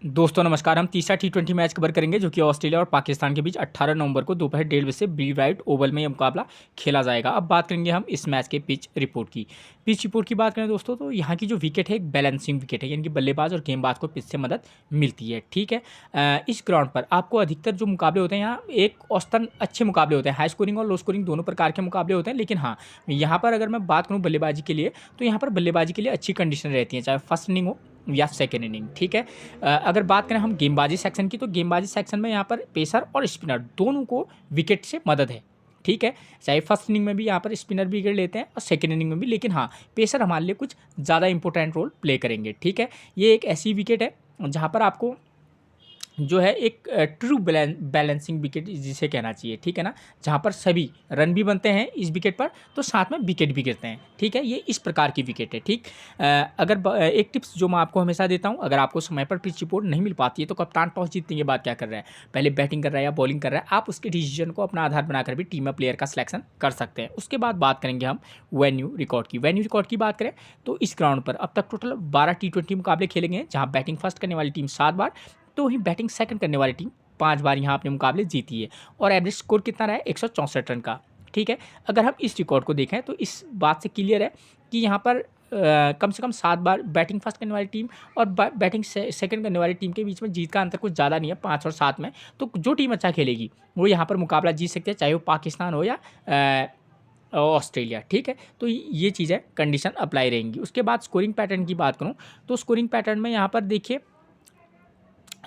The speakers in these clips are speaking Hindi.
दोस्तों नमस्कार। हम तीसरा टी20 मैच कवर करेंगे जो कि ऑस्ट्रेलिया और पाकिस्तान के बीच 18 नवंबर को दोपहर 1:30 बजे से ब्री वाइट ओवल में यह मुकाबला खेला जाएगा। अब बात करेंगे हम इस मैच के पिच रिपोर्ट की। पिच रिपोर्ट की बात करें दोस्तों तो यहाँ की जो विकेट है एक बैलेंसिंग विकेट है, यानी कि बल्लेबाज और गेंदबाज को पिच से मदद मिलती है। ठीक है, इस ग्राउंड पर आपको अधिकतर जो मुकाबले होते हैं यहाँ एक औसतन अच्छे मुकाबले होते हैं, हाई स्कोरिंग और लो स्कोरिंग दोनों प्रकार के मुकाबले होते हैं। लेकिन हाँ, यहाँ पर अगर मैं बात करूँ बल्लेबाजी के लिए तो यहाँ पर बल्लेबाजी के लिए अच्छी कंडीशन रहती है, चाहे फर्स्ट इनिंग हो या सेकेंड इनिंग। ठीक है, अगर बात करें हम गेंदबाजी सेक्शन की तो गेंदबाजी सेक्शन में यहाँ पर पेसर और स्पिनर दोनों को विकेट से मदद है। ठीक है, चाहे फर्स्ट इनिंग में भी यहाँ पर स्पिनर भी विकेट लेते हैं और सेकेंड इनिंग में भी, लेकिन हाँ पेसर हमारे लिए कुछ ज़्यादा इंपॉर्टेंट रोल प्ले करेंगे। ठीक है, ये एक ऐसी विकेट है जहाँ पर आपको जो है एक ट्रू बैलेंसिंग विकेट जिसे कहना चाहिए। ठीक है ना, जहाँ पर सभी रन भी बनते हैं इस विकेट पर तो साथ में विकेट भी गिरते हैं। ठीक है, ये इस प्रकार की विकेट है। ठीक, एक टिप्स जो मैं आपको हमेशा देता हूँ, अगर आपको समय पर पिच रिपोर्ट नहीं मिल पाती है तो कप्तान टॉस जीतने के बाद क्या कर रहा है, पहले बैटिंग कर रहा है या बॉलिंग कर रहा है, आप उसके डिसीजन को अपना आधार बनाकर भी टीम में प्लेयर का सिलेक्शन कर सकते हैं। उसके बाद बात करेंगे हम वेन्यू रिकॉर्ड की। वेन्यू रिकॉर्ड की बात करें तो इस ग्राउंड पर अब तक टोटल 12 टी20 मुकाबले खेले गए हैं, जहाँ बैटिंग फर्स्ट करने वाली टीम 7 बार तो वहीं बैटिंग सेकंड करने वाली टीम 5 बार यहाँ अपने मुकाबले जीती है। और एवरेज स्कोर कितना रहा है, 164 रन का। ठीक है, अगर हम इस रिकॉर्ड को देखें तो इस बात से क्लियर है कि यहाँ पर कम से कम 7 बार बैटिंग फर्स्ट करने वाली टीम और बैटिंग सेकंड करने वाली टीम के बीच में जीत का अंतर कुछ ज़्यादा नहीं है, 5 और 7 में। तो जो टीम अच्छा खेलेगी वो यहाँ पर मुकाबला जीत सकती है, चाहे वो पाकिस्तान हो या ऑस्ट्रेलिया। ठीक है, तो ये चीज़ें कंडीशन अप्लाई रहेंगी। उसके बाद स्कोरिंग पैटर्न की बात करूँ तो स्कोरिंग पैटर्न में यहाँ पर देखिए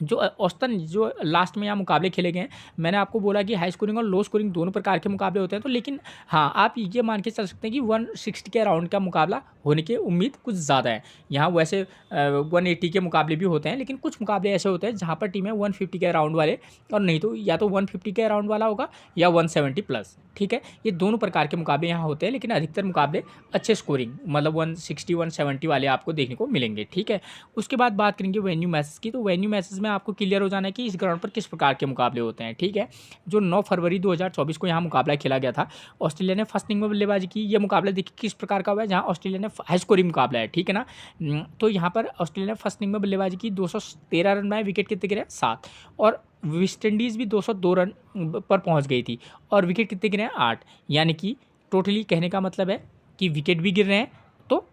जो औसतन जो लास्ट में यहाँ मुकाबले खेले गए हैं, मैंने आपको बोला कि हाई स्कोरिंग और लो स्कोरिंग दोनों प्रकार के मुकाबले होते हैं। तो लेकिन हाँ, आप ये मान के चल सकते हैं कि 160 के अराउंड का मुकाबला होने की उम्मीद कुछ ज़्यादा है। यहाँ वैसे 180 के मुकाबले भी होते हैं, लेकिन कुछ मुकाबले ऐसे होते हैं जहाँ पर टीमें 150 के अराउंड वाले, और नहीं तो या तो 150 के अराउंड वाला होगा या 170 प्लस। ठीक है, ये दोनों प्रकार के मुकाबले यहाँ होते हैं, लेकिन अधिकतर मुकाबले अच्छे स्कोरिंग मतलब 160 170 वाले आपको देखने को मिलेंगे। ठीक है, उसके बाद बात करेंगे वेन्यू मैचेस की। तो वेन्यू मैचेस में आपको क्लियर हो जाना है कि इस ग्राउंड पर किस प्रकार के मुकाबले होते हैं। ठीक है, जो 9 फरवरी 2024 को यहाँ मुकाबला खेला गया था, ऑस्ट्रेलिया ने फर्स्ट इनिंग में बल्लेबाजी की। ये मुकाबला देखिए किस प्रकार का हुआ है, जहाँ ऑस्ट्रेलिया ने हाई स्कोरिंग मुकाबला है। ठीक है ना, तो यहाँ पर ऑस्ट्रेलिया ने फर्स्ट इनिंग में बल्लेबाजी की, 213 रन बनाए, विकेट कितने गिरे 7, और वेस्ट इंडीज़ भी 202 रन पर पहुँच गई थी और विकेट कितने गिरे 8। यानी कि टोटली कहने का मतलब है कि विकेट भी गिर रहे हैं तो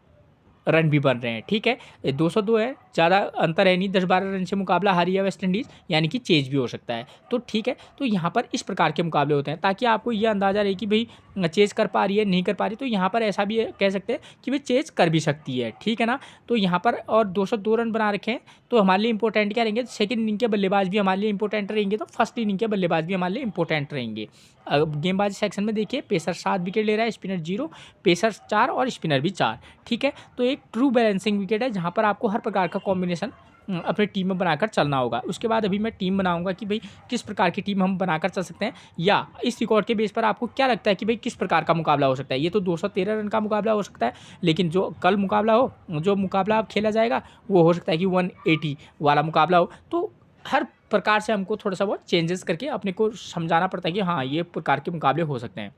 रन भी बन रहे हैं। ठीक है, 202 है, ज़्यादा अंतर है नहीं, 10-12 रन से मुकाबला हारी है वेस्ट इंडीज़, यानी कि चेज भी हो सकता है। तो ठीक है, तो यहाँ पर इस प्रकार के मुकाबले होते हैं ताकि आपको ये अंदाज़ा रहे कि भाई चेज कर पा रही है नहीं कर पा रही। तो यहाँ पर ऐसा भी कह सकते हैं कि भाई चेज कर भी सकती है। ठीक है ना, तो यहाँ पर और 202 रन बना रखे हैं तो हमारे लिए इंपॉर्टेंट क्या रहेंगे, सेकंड इनिंग के बल्लेबाज भी हमारे लिए इंपॉर्टेंट रहेंगे, तो फर्स्ट इनिंग के बल्लेबाज भी हमारे लिए इंपॉर्टेंट रहेंगे। गेंदबाजी सेक्शन में देखिए पेसर 7 विकेट ले रहा है, स्पिनर 0, पेसर 4 और स्पिनर भी 4। ठीक है, तो एक ट्रू बैलेंसिंग विकेट है जहाँ पर आपको हर प्रकार का कॉम्बिनेशन अपनी टीम में बनाकर चलना होगा। उसके बाद अभी मैं टीम बनाऊंगा कि भाई किस प्रकार की टीम हम बनाकर चल सकते हैं, या इस रिकॉर्ड के बेस पर आपको क्या लगता है कि भाई किस प्रकार का मुकाबला हो सकता है। ये तो 213 रन का मुकाबला हो सकता है, लेकिन जो कल मुकाबला हो, जो मुकाबला खेला जाएगा वो हो सकता है कि 180 वाला मुकाबला हो। तो हर प्रकार से हमको थोड़ा सा बहुत चेंजेस करके अपने को समझाना पड़ता है कि हाँ ये प्रकार के मुकाबले हो सकते हैं।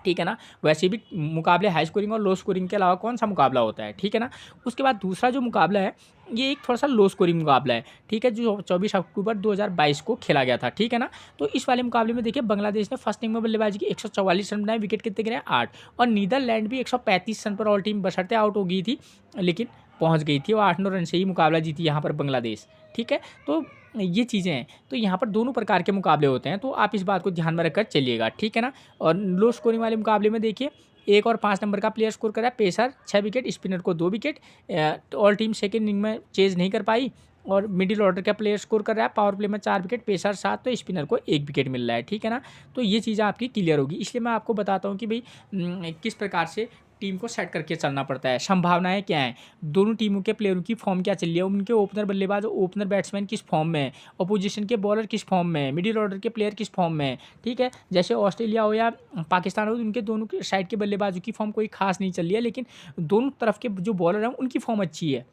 ठीक है ना, वैसे भी मुकाबले हाई स्कोरिंग और लो स्कोरिंग के अलावा कौन सा मुकाबला होता है। ठीक है ना, उसके बाद दूसरा जो मुकाबला है ये एक थोड़ा सा लो स्कोरिंग मुकाबला है। ठीक है, जो 24 अक्टूबर 2022 को खेला गया था। ठीक है ना, तो इस वाले मुकाबले में देखिए बांग्लादेश ने फर्स्ट इनिंग में बल्लेबाजी की, 144 रन बनाए, विकेट कितने गिरे 8, और नीदरलैंड भी 135 रन पर ऑल टीम बशर्ते आउट हो गई थी, लेकिन पहुंच गई थी और 8-9 रन से ही मुकाबला जीती यहाँ पर बांग्लादेश। ठीक है, तो ये चीज़ें हैं, तो यहाँ पर दोनों प्रकार के मुकाबले होते हैं, तो आप इस बात को ध्यान में रखकर चलिएगा। ठीक है ना, और लो स्कोरिंग वाले मुकाबले में देखिए 1 और 5 नंबर का प्लेयर स्कोर करा है, पेसर 6 विकेट, स्पिनर को 2 विकेट, तो ऑल टीम सेकेंड इनिंग में चेज नहीं कर पाई, और मिडिल ऑर्डर का प्लेयर स्कोर कर रहा है, पावर प्ले में 4 विकेट, पेसर 7, तो स्पिनर को 1 विकेट मिल रहा है। ठीक है ना, तो ये चीज़ें आपकी क्लियर होगी, इसलिए मैं आपको बताता हूँ कि भाई किस प्रकार से टीम को सेट करके चलना पड़ता है, संभावनाएं क्या हैं, दोनों टीमों के प्लेयरों की फॉर्म क्या चल रही है, उनके ओपनर बल्लेबाज और ओपनर बैट्समैन किस फॉर्म में है, अपोजिशन के बॉलर किस फॉर्म में है, मिडिल ऑर्डर के प्लेयर किस फॉर्म में है। ठीक है, जैसे ऑस्ट्रेलिया हो या पाकिस्तान हो, उनके दोनों की साइड के बल्लेबाजों की फॉर्म कोई खास नहीं चल रही है, लेकिन दोनों तरफ के जो बॉलर हैं उनकी फॉर्म अच्छी है।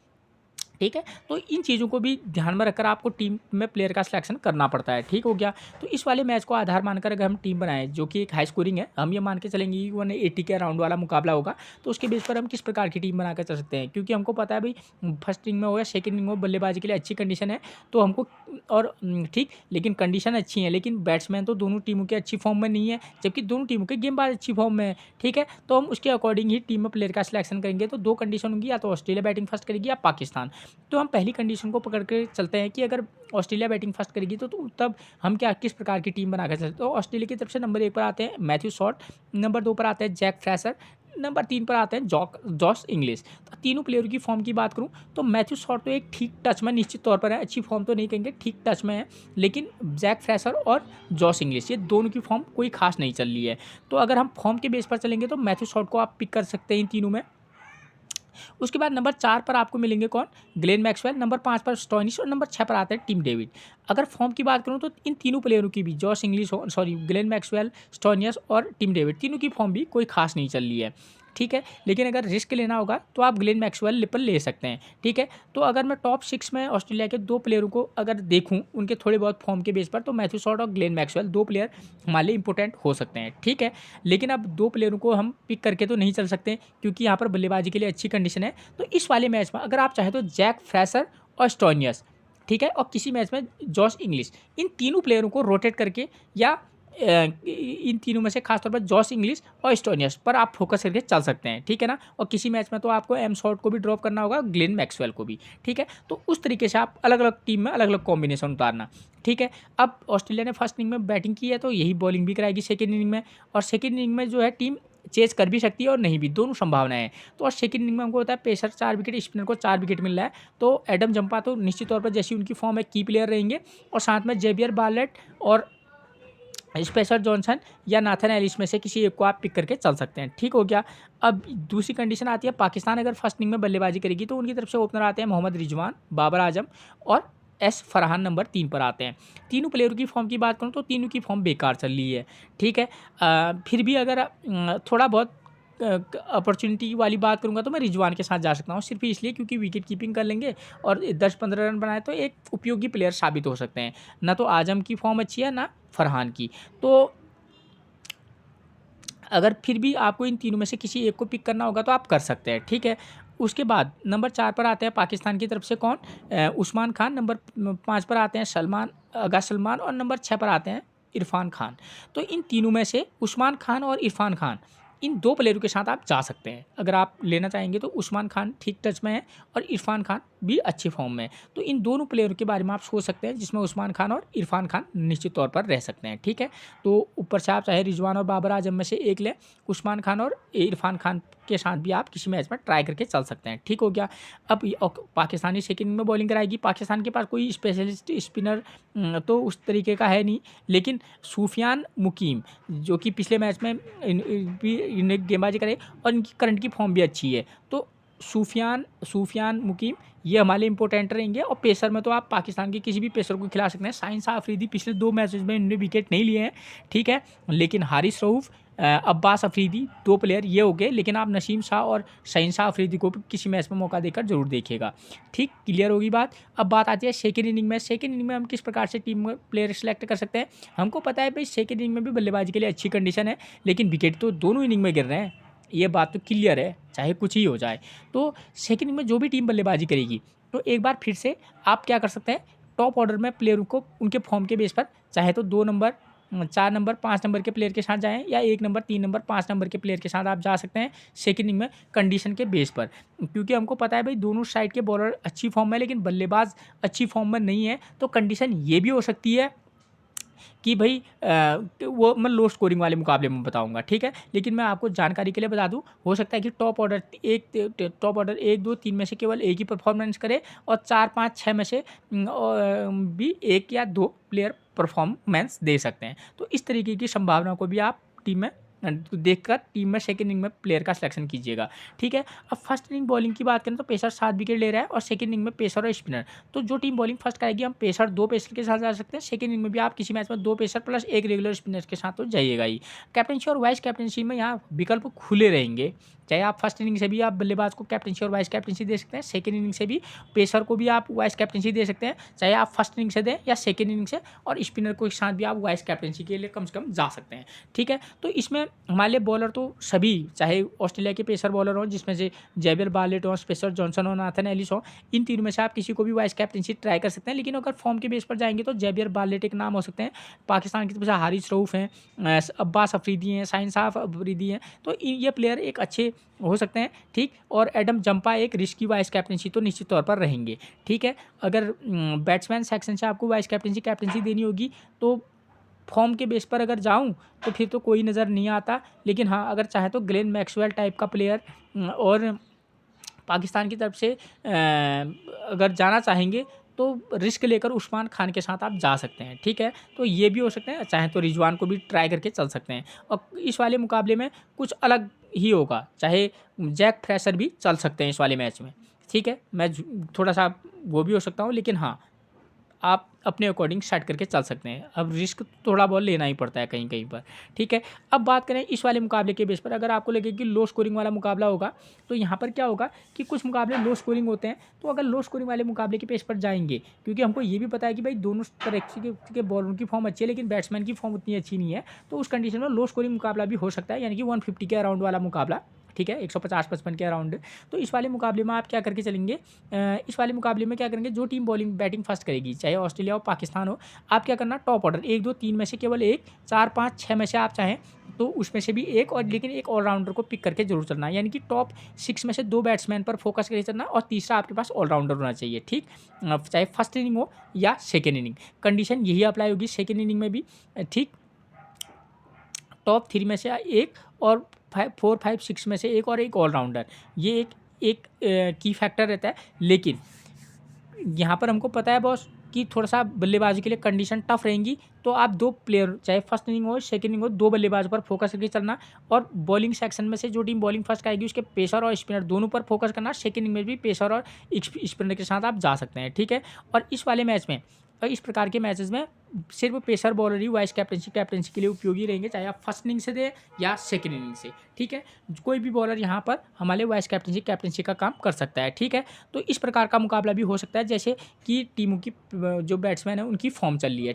ठीक है। तो इन चीज़ों को भी ध्यान में रखकर आपको टीम में प्लेयर का सिलेक्शन करना पड़ता है, ठीक हो गया। तो इस वाले मैच को आधार मानकर अगर हम टीम बनाएं जो कि एक हाई स्कोरिंग है, हम ये मान के चलेंगे कि 180 के राउंड वाला मुकाबला होगा, तो उसके बेस पर हम किस प्रकार की टीम बनाकर चल सकते हैं, क्योंकि हमको पता है भाई फर्स्ट इनिंग में हो या सेकंड इनिंग में हो, बल्लेबाजी के लिए अच्छी कंडीशन है तो हमको और ठीक, लेकिन कंडीशन अच्छी है, लेकिन बैट्समैन तो दोनों टीमों के अच्छी फॉर्म में नहीं है, जबकि दोनों टीमों के गेंदबाज अच्छी फॉर्म में है, ठीक है। तो हम उसके अकॉर्डिंग ही टीम में प्लेयर का सिलेक्शन करेंगे। तो दो कंडीशन होंगी, या तो ऑस्ट्रेलिया बैटिंग फर्स्ट करेगी या पाकिस्तान। तो हम पहली कंडीशन को पकड़ के चलते हैं कि अगर ऑस्ट्रेलिया बैटिंग फर्स्ट करेगी तो तब हम क्या किस प्रकार की टीम बनाकर चलते हैं। तो ऑस्ट्रेलिया की तरफ से नंबर 1 पर आते हैं मैथ्यू शॉट, नंबर 2 पर आते हैं जैक फ्रेशर, नंबर 3 पर आते हैं जॉश इंग्लिश। तो तीनों प्लेयरों की फॉर्म की बात करूं तो मैथ्यू शॉट तो एक ठीक टच में निश्चित तौर पर है, अच्छी फॉर्म तो नहीं कहेंगे, ठीक टच में है, लेकिन जैक फ्रेशर और जॉश इंग्लिश ये दोनों की फॉर्म कोई खास नहीं चल रही है। तो अगर हम फॉर्म के बेस पर चलेंगे तो मैथ्यू शॉट को आप पिक कर सकते हैं इन तीनों में। उसके बाद नंबर 4 पर आपको मिलेंगे कौन, ग्लेन मैक्सवेल, नंबर 5 पर स्टोइनिस और नंबर 6 पर आते हैं टिम डेविड। अगर फॉर्म की बात करूं तो इन तीनों प्लेयरों की भी, जॉश इंग्लिश हो सॉरी ग्लेन मैक्सवेल, स्टोइनिस और टिम डेविड, तीनों की फॉर्म भी कोई खास नहीं चल रही है, ठीक है। लेकिन अगर रिस्क लेना होगा तो आप ग्लेन मैक्सवेल पर ले सकते हैं, ठीक है। तो अगर मैं टॉप 6 में ऑस्ट्रेलिया के 2 प्लेयरों को अगर देखूं उनके थोड़े बहुत फॉर्म के बेस पर, तो मैथ्यू शॉट और ग्लेन मैक्सवेल 2 प्लेयर हमारे लिए इंपॉर्टेंट हो सकते हैं, ठीक है। लेकिन अब 2 प्लेयरों को हम पिक करके तो नहीं चल सकते, क्योंकि यहाँ पर बल्लेबाजी के लिए अच्छी कंडीशन है। तो इस वाले मैच में अगर आप चाहें तो जैक फ्रेशर और स्टोइनिस, ठीक है, और किसी मैच में जॉश इंग्लिश, इन तीनों प्लेयरों को रोटेट करके या इन तीनों में से खासतौर पर जॉश इंग्लिश और स्टोइनिस पर आप फोकस करके चल सकते हैं, ठीक है ना। और किसी मैच में तो आपको एम शॉट को भी ड्रॉप करना होगा, ग्लेन मैक्सवेल को भी, ठीक है। तो उस तरीके से आप अलग अलग टीम में अलग अलग कॉम्बिनेशन उतारना, ठीक है। अब ऑस्ट्रेलिया ने फर्स्ट इनिंग में बैटिंग की है तो यही बॉलिंग भी कराएगी सेकेंड इनिंग में, और सेकेंड इनिंग में जो है टीम चेज कर भी सकती है और नहीं भी, दोनों संभावनाएं हैं। तो और सेकंड इनिंग में हमको होता है पेसर 4 विकेट, स्पिनर को 4 विकेट मिल रहा है। तो एडम जंपा तो निश्चित तौर पर जैसी उनकी फॉर्म है की प्लेयर रहेंगे, और साथ में जेवियर बार्लेट और स्पेसर जॉनसन या नाथन एलिस में से किसी एक को आप पिक करके चल सकते हैं, ठीक हो गया। अब दूसरी कंडीशन आती है, पाकिस्तान अगर फर्स्ट इनिंग में बल्लेबाजी करेगी तो उनकी तरफ से ओपनर आते हैं मोहम्मद रिजवान, बाबर आजम और एस फरहान नंबर 3 पर आते हैं। तीनों प्लेयरों की फॉर्म की बात करूं तो तीनों की फॉर्म बेकार चल रही है, ठीक है। फिर भी अगर थोड़ा बहुत अपॉर्चुनिटी वाली बात करूंगा तो मैं रिजवान के साथ जा सकता हूं, सिर्फ इसलिए क्योंकि विकेट कीपिंग कर लेंगे और 10-15 रन बनाए तो एक उपयोगी प्लेयर साबित हो सकते हैं। ना तो आजम की फॉर्म अच्छी है ना फरहान की। तो अगर फिर भी आपको इन तीनों में से किसी एक को पिक करना होगा तो आप कर सकते हैं, ठीक है। उसके बाद नंबर 4 पर आते हैं पाकिस्तान की तरफ से कौन, उस्मान खान, नंबर 5 पर आते हैं आगा सलमान और नंबर 6 पर आते हैं इरफान खान। तो इन तीनों में से उस्मान खान और इरफान खान, इन 2 प्लेयरों के साथ आप जा सकते हैं। अगर आप लेना चाहेंगे तो उस्मान खान ठीक टच में है और इरफान खान भी अच्छी फॉर्म में है। तो इन दोनों प्लेयरों के बारे में आप सोच सकते हैं, जिसमें उस्मान खान और इरफान खान निश्चित तौर पर रह सकते हैं, ठीक है। तो ऊपर से आप चाहे रिजवान और बाबर आजम में से एक लें, उस्मान खान और इरफान खान के साथ भी आप किसी मैच में ट्राई करके चल सकते हैं, ठीक हो गया। अब पाकिस्तानी सेकंड में बॉलिंग कराएगी, पाकिस्तान के पास कोई स्पेशलिस्ट स्पिनर तो उस तरीके का है नहीं, लेकिन सूफियान मुकीम जो कि पिछले मैच में इन्हें गेंदबाजी करे और इनकी करंट की फॉर्म भी अच्छी है, तो सूफियान मुकीम ये हमारे लिए इंपॉर्टेंट रहेंगे। और पेसर में तो आप पाकिस्तान के किसी भी पेसर को खिला सकते हैं। शाहीन शाह अफरीदी पिछले 2 मैचेस में इन्होंने विकेट नहीं लिए हैं, ठीक है, लेकिन हारिस रऊफ, अब्बास अफरीदी 2 प्लेयर ये हो गए, लेकिन आप नसीम शाह और शाहीन शाह अफरीदी को भी किसी मैच में मौका देकर जरूर देखिएगा, ठीक, क्लियर होगी बात। अब बात आती है सेकेंड इनिंग में। सेकेंड इनिंग में हम किस प्रकार से टीम में प्लेयर सेलेक्ट कर सकते हैं। हमको पता है भाई सेकेंड इनिंग में भी बल्लेबाजी के लिए अच्छी कंडीशन है, लेकिन विकेट तो दोनों इनिंग में गिर रहे हैं, ये बात तो क्लियर है, चाहे कुछ ही हो जाए। तो सेकेंड इनिंग में जो भी टीम बल्लेबाजी करेगी तो एक बार फिर से आप क्या कर सकते हैं, टॉप ऑर्डर में प्लेयरों को उनके फॉर्म के बेस पर चाहे तो 2 नंबर, 4 नंबर, 5 नंबर के प्लेयर के साथ जाएं, या 1 नंबर, 3 नंबर, 5 नंबर के प्लेयर के साथ आप जा सकते हैं सेकेंड इनिंग में कंडीशन के बेस पर। क्योंकि हमको पता है भाई दोनों साइड के बॉलर अच्छी फॉर्म में, लेकिन बल्लेबाज अच्छी फॉर्म में नहीं है, तो कंडीशन ये भी हो सकती है कि भाई वो मैं लो स्कोरिंग वाले मुकाबले में बताऊंगा, ठीक है। लेकिन मैं आपको जानकारी के लिए बता दूं, हो सकता है कि टॉप ऑर्डर 1, 2, 3 में से केवल एक ही परफॉर्मेंस करे और 4, 5, 6 में से भी 1 या 2 प्लेयर परफॉर्मेंस दे सकते हैं। तो इस तरीके की संभावना को भी आप टीम में देखकर टीम में सेकंड इनिंग में प्लेयर का सिलेक्शन कीजिएगा, ठीक है। अब फर्स्ट इनिंग बॉलिंग की बात करें तो पेसर 7 विकेट ले रहा है और सेकंड इनिंग में पेसर और स्पिनर। तो जो टीम बॉलिंग फर्स्ट करेगी हम पेसर 2 पेसर के साथ जा सकते हैं। सेकंड इनिंग में भी आप किसी मैच में 2 पेसर प्लस 1 रेगुलर स्पिनर के साथ तो जाइएगा ही। कैप्टनसी और वाइस कैप्टनसी में यहाँ विकल्प खुले रहेंगे, चाहे आप फर्स्ट इनिंग से भी आप बल्लेबाज को कैप्टनसी और वाइस कैप्टनसी दे सकते हैं, सेकेंड इनिंग से भी पेसर को भी आप वाइस कैप्टनसी दे सकते हैं, चाहे आप फर्स्ट इनिंग से दें या सेकेंड इनिंग से, और स्पिनर को एक साथ भी आप वाइस कैप्टनसी के लिए कम से कम जा सकते हैं। ठीक है, तो इसमें हमारे लिए बॉलर तो सभी, चाहे ऑस्ट्रेलिया के पेसर बॉलर हों जिसमें से जेवियर बार्लेट हो, स्पेसर जॉनसन हो, नाथन एलिस हो, इन तीनों में से आप किसी को भी वाइस कैप्टनसी ट्राई कर सकते हैं। लेकिन अगर फॉर्म के बेस पर जाएंगे तो जेवियर बार्लेट एक नाम हो सकते हैं, पाकिस्तान की तरफ से हारिस रऊफ हैं, अब्बास अफरीदी हैं, साइन साफ अफरीदी हैं, तो ये प्लेयर एक अच्छे हो सकते हैं। ठीक, और एडम जंपा एक रिस्की वाइस कैप्टनसी तो निश्चित तौर पर रहेंगे। ठीक है, अगर बैट्समैन सेक्शन से आपको वाइस कैप्टनसी देनी होगी तो फॉर्म के बेस पर अगर जाऊं तो फिर तो कोई नज़र नहीं आता। लेकिन हाँ, अगर चाहे तो ग्लेन मैक्सवेल टाइप का प्लेयर और पाकिस्तान की तरफ से अगर जाना चाहेंगे तो रिस्क लेकर उस्मान खान के साथ आप जा सकते हैं। ठीक है, तो ये भी हो सकते हैं, चाहे तो रिजवान को भी ट्राई करके चल सकते हैं। और इस वाले मुकाबले में कुछ अलग ही होगा, चाहे जैक फ्रेशर भी चल सकते हैं इस वाले मैच में। ठीक है, मैं थोड़ा सा वो भी हो सकता हूँ, लेकिन हाँ आप अपने अकॉर्डिंग सेट करके चल सकते हैं। अब रिस्क थोड़ा बहुत लेना ही पड़ता है कहीं कहीं पर। ठीक है, अब बात करें इस वाले मुकाबले के बेस पर, अगर आपको लगे कि लो स्कोरिंग वाला मुकाबला होगा तो यहाँ पर क्या होगा कि कुछ मुकाबले लो स्कोरिंग होते हैं। तो अगर लो स्कोरिंग वाले मुकाबले के बेस पर जाएंगे, क्योंकि हमको ये भी पता है कि भाई दोनों तरह के बॉलर की फॉर्म अच्छी है लेकिन बैट्समैन की फॉर्म उतनी अच्छी नहीं है, तो उस कंडीशन में लो स्कोरिंग मुकाबला भी हो सकता है, यानी कि 150 के अराउंड वाला मुकाबला। ठीक है, 150-55 के अराउंड। तो इस वाले मुकाबले में आप क्या करके चलेंगे, इस वाले मुकाबले में क्या करेंगे, जो टीम बॉलिंग बैटिंग फर्स्ट करेगी, चाहे ऑस्ट्रेलिया हो पाकिस्तान हो, आप क्या करना, टॉप ऑर्डर 1 2 3 में से केवल एक, 4 5 6 में से आप चाहें तो उसमें से भी एक, और लेकिन एक ऑलराउंडर को पिक करके जरूर चलना, यानी कि टॉप 6 में से 2 बैट्समैन पर फोकस करके चलना, और तीसरा आपके पास ऑलराउंडर होना चाहिए। ठीक, चाहे फर्स्ट इनिंग हो या सेकेंड इनिंग, कंडीशन यही अप्लाई होगी सेकेंड इनिंग में भी। ठीक, टॉप 3 में से एक, और 4 5 6 में से एक, और एक ऑलराउंडर, ये एक की फैक्टर रहता है। लेकिन यहाँ पर हमको पता है बॉस कि थोड़ा सा बल्लेबाजी के लिए कंडीशन टफ रहेंगी, तो आप 2 प्लेयर, चाहे फर्स्ट इनिंग हो सेकंड इनिंग हो, 2 बल्लेबाजों पर फोकस करके चलना, और बॉलिंग सेक्शन में से जो टीम बॉलिंग फर्स्ट आएगी उसके पेसर और स्पिनर दोनों पर फोकस करना। सेकंड इनिंग में भी पेसर और स्पिनर के साथ आप जा सकते हैं। ठीक है, और इस वाले मैच में, इस प्रकार के मैचेस में सिर्फ पेसर बॉलर ही वाइस कैप्टनसी के लिए उपयोगी रहेंगे, चाहे आप फर्स्ट इनिंग से दें या सेकंड इनिंग से। ठीक है, कोई भी बॉलर यहाँ पर हमारे वाइस कैप्टनसी का काम कर सकता है। ठीक है, तो इस प्रकार का मुकाबला भी हो सकता है, जैसे कि टीमों की जो बैट्समैन है उनकी फॉर्म चल रही है।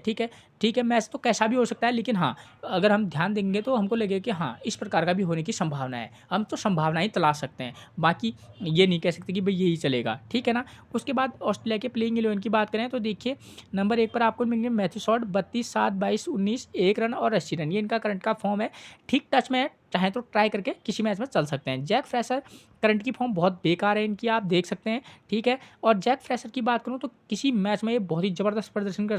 ठीक है, मैच तो कैसा भी हो सकता है, लेकिन हाँ अगर हम ध्यान देंगे तो हमको लगेगा कि हाँ इस प्रकार का भी होने की संभावना है। हम तो संभावना ही तलाश सकते हैं, बाकी ये नहीं कह सकते कि भाई यही चलेगा। ठीक है ना। उसके बाद ऑस्ट्रेलिया के प्लेइंग 11 की बात करें तो देखिए, नंबर 1 पर आपको मिलेंगे मैथ्यू शॉट, 32 7 22 19 1 रन और 80 रन, ये इनका करंट का फॉर्म है। ठीक टच में है, चाहें तो ट्राई करके किसी मैच में चल सकते हैं। जैक फ्रेशर करंट की फॉर्म बहुत बेकार है इनकी, आप देख सकते हैं। ठीक है, और जैक फ्रेशर की बात करूं तो किसी मैच में ये बहुत ही ज़बरदस्त प्रदर्शन कर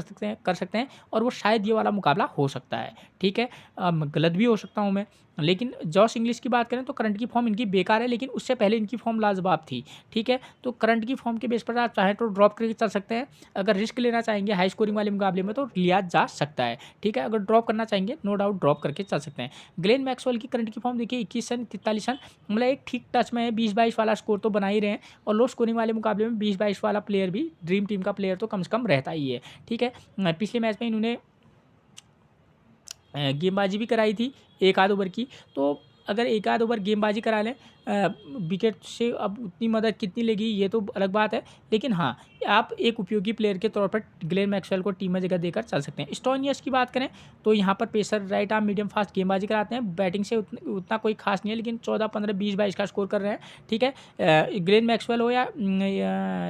सकते हैं, और वो शायद ये वाला मुकाबला हो सकता है। ठीक है, गलत भी हो सकता हूं मैं, लेकिन जॉश इंग्लिश की बात करें तो करंट की फॉर्म इनकी बेकार है, लेकिन उससे पहले इनकी फॉर्म लाजवाब थी। ठीक है, तो करंट की फॉर्म के बेस पर आप चाहें तो ड्रॉप करके चल सकते हैं। अगर रिस्क लेना चाहेंगे हाई स्कोरिंग वाले मुकाबले में तो लिया जा सकता है। ठीक है, अगर ड्रॉप करना चाहेंगे नो डाउट ड्रॉप करके चल सकते हैं। ग्लेन मैक्सवेल की करंट की फॉर्म देखिए, 21 रन 43 रन, मतलब एक ठीक टच में है। 20-22 वाला स्कोर तो बना ही रहे हैं, और लो स्कोरिंग वाले मुकाबले में 20-22 वाला प्लेयर भी, ड्रीम टीम का प्लेयर तो कम से कम रहता ही है। ठीक है, पिछले मैच में इन्होंने गेंदबाजी भी कराई थी 1 आध ओवर की, तो अगर 1 आध ओवर गेंदबाजी करा लें विकेट से, अब उतनी मदद कितनी लेगी ये तो अलग बात है, लेकिन हाँ आप एक उपयोगी प्लेयर के तौर पर ग्लेन मैक्सवेल को टीम में जगह देकर चल सकते हैं। स्टोनियस की बात करें तो यहाँ पर pacer right arm medium fast गेंदबाजी कराते हैं, बैटिंग से उतना कोई खास नहीं है, लेकिन 14 15 20 22 का स्कोर कर रहे हैं। ठीक है, ग्लेन मैक्सवेल हो या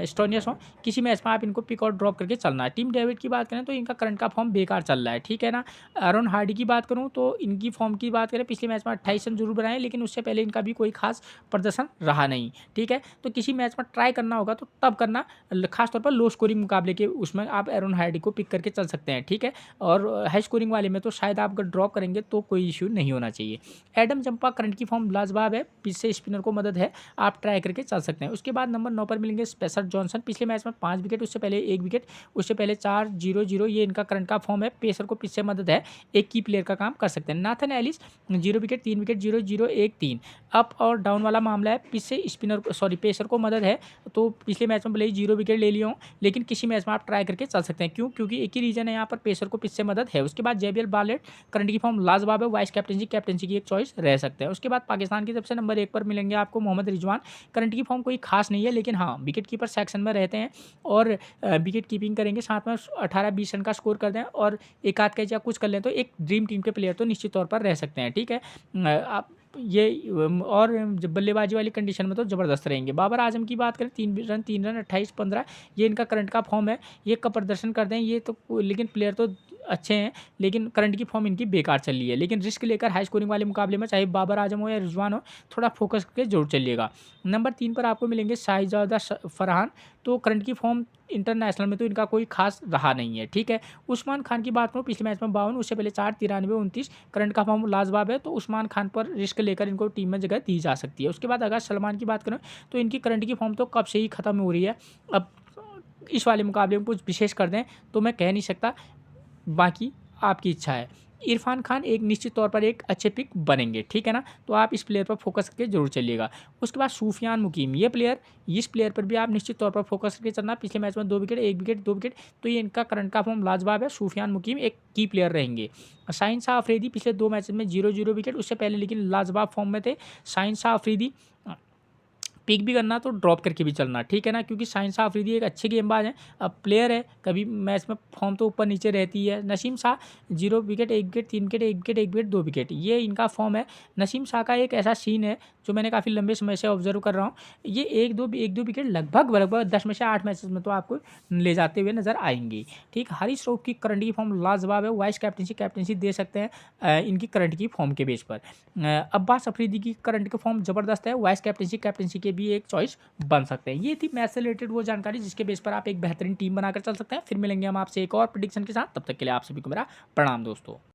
स्टोनियस हो, किसी मैच में आप इनको पिक और ड्रॉप करके चलना है। टीम डेविड की बात करें तो इनका करंट का फॉर्म बेकार चल रहा है। ठीक है ना। एरन हार्डी की बात करूँ तो इनकी फॉर्म की बात करें, पिछले मैच में 28 रन जरूर बनाए, लेकिन उससे पहले इनका भी कोई खास प्रदर्शन रहा नहीं। ठीक है, तो किसी मैच में ट्राई करना होगा तो तब करना, खासतौर पर लो स्कोरिंग मुकाबले के उसमें आप एरन हार्डी को पिक करके चल सकते हैं। ठीक है, और हाई स्कोरिंग वाले में तो शायद आप अगर ड्रॉप करेंगे तो कोई इश्यू नहीं होना चाहिए। एडम जंपा करंट की फॉर्म लाजवाब है, पीछे स्पिनर को मदद है, आप ट्राई करके चल सकते हैं। उसके बाद नंबर 9 पर मिलेंगे स्पेसर जॉनसन, पिछले मैच में 5 विकेट, उससे पहले 1 विकेट, उससे पहले 4-0-0, ये इनका करंट का फॉर्म है। पेसर को पीछे मदद है, एक की प्लेयर का काम कर सकते हैं। Nathan Ellis 0 wicket 3 wicket 0-0-1-3, up और डाउन वाला मामला है, पिच से पेसर को मदद है, तो पिछले मैच में भले ही 0 विकेट ले लिया हूँ, लेकिन किसी मैच में आप ट्राई करके चल सकते हैं। क्यों? क्योंकि एक ही रीज़न है यहाँ पर, पेसर को पिच से मदद है। उसके बाद जेबियल बार्लेट करंट की फॉर्म लाजवाब है, वाइस कैप्टनसी की एक चॉइस रह सकता है। उसके बाद पाकिस्तान की तरफ से नंबर 1 पर मिलेंगे आपको मोहम्मद रिजवान। करंट की फॉर्म कोई खास नहीं है, लेकिन हाँ विकेट कीपर सेक्शन में रहते हैं और विकेट कीपिंग करेंगे, साथ में 18-20 रन का स्कोर कर दें और एक आध कैच या कुछ कर लें, तो एक ड्रीम टीम के प्लेयर तो निश्चित तौर पर रह सकते हैं। ठीक है, आप ये और जब बल्लेबाजी वाली कंडीशन में तो ज़बरदस्त रहेंगे। बाबर आजम की बात करें, 3 रन 28-15, ये इनका करंट का फॉर्म है। ये कब प्रदर्शन कर दें ये तो, लेकिन प्लेयर तो अच्छे हैं, लेकिन करंट की फॉर्म इनकी बेकार चल रही है। लेकिन रिस्क लेकर हाई स्कोरिंग वाले मुकाबले में चाहे बाबर आजम हो या रिजवान हो, थोड़ा फोकस करके जरूर चलिएगा। नंबर 3 पर आपको मिलेंगे शाहिजादा फरहान। तो करंट की फॉर्म इंटरनेशनल में तो इनका कोई खास रहा नहीं है। ठीक है, उस्मान खान की बात करूँ, पिछले मैच में 52, उससे पहले 4, 93, 29, करंट का फॉर्म लाजवाब है, तो उस्मान खान पर रिस्क लेकर इनको टीम में जगह दी जा सकती है। उसके बाद अगर सलमान की बात करें तो इनकी करंट की फॉर्म तो कब से ही खत्म हो रही है। अब इस वाले मुकाबले में कुछ विशेष कर दें तो मैं कह नहीं सकता, बाकी आपकी इच्छा है। इरफान खान एक निश्चित तौर पर एक अच्छे पिक बनेंगे, ठीक है ना, तो आप इस प्लेयर पर फोकस करके जरूर चलिएगा। उसके बाद सूफियान मुकीम, इस प्लेयर पर भी आप निश्चित तौर पर फोकस करके चलना। पिछले मैच में 2 विकेट, 1 विकेट, 2 विकेट, तो ये इनका करंट का फॉर्म लाजवाब है। सूफियान मुकीम एक की प्लेयर रहेंगे। शाहीन शाह अफरीदी पिछले 2 मैचेस में 0-0 विकेट, उससे पहले लेकिन लाजवाब फॉर्म में थे। शाहीन शाह अफरीदी पिक भी करना तो ड्रॉप करके भी चलना, ठीक है ना, क्योंकि शाहीन शाह अफरीदी एक अच्छे गेंदबाज हैं। अब प्लेयर है, कभी मैच में फॉर्म तो ऊपर नीचे रहती है। Naseem Shah 0 wicket, 1 wicket, 3 wicket, 1 wicket, 1 wicket, 2 wicket, ये इनका फॉर्म है। नसीम शाह का एक ऐसा सीन है जो मैंने काफ़ी लंबे समय से ऑब्जर्व कर रहा हूँ, ये 1-2 विकेट लगभग 10 में से 8 मैचेस में तो आपको ले जाते हुए नजर आएंगे। ठीक, हारिस रऊफ की करंट की फॉर्म लाजवाब है, वाइस कैप्टनसी दे सकते हैं इनकी करंट की फॉर्म के बेस पर। अब्बास अफरीदी की करंट की फॉर्म ज़बरदस्त है, वाइस कैप्टनसी के भी एक चॉइस बन सकते हैं। ये थी मैच से रिलेटेड वो जानकारी जिसके बेस पर आप एक बेहतरीन टीम बनाकर चल सकते हैं। फिर मिलेंगे हम आपसे एक और प्रेडिक्शन के साथ, तब तक के लिए आप सभी को मेरा प्रणाम दोस्तों।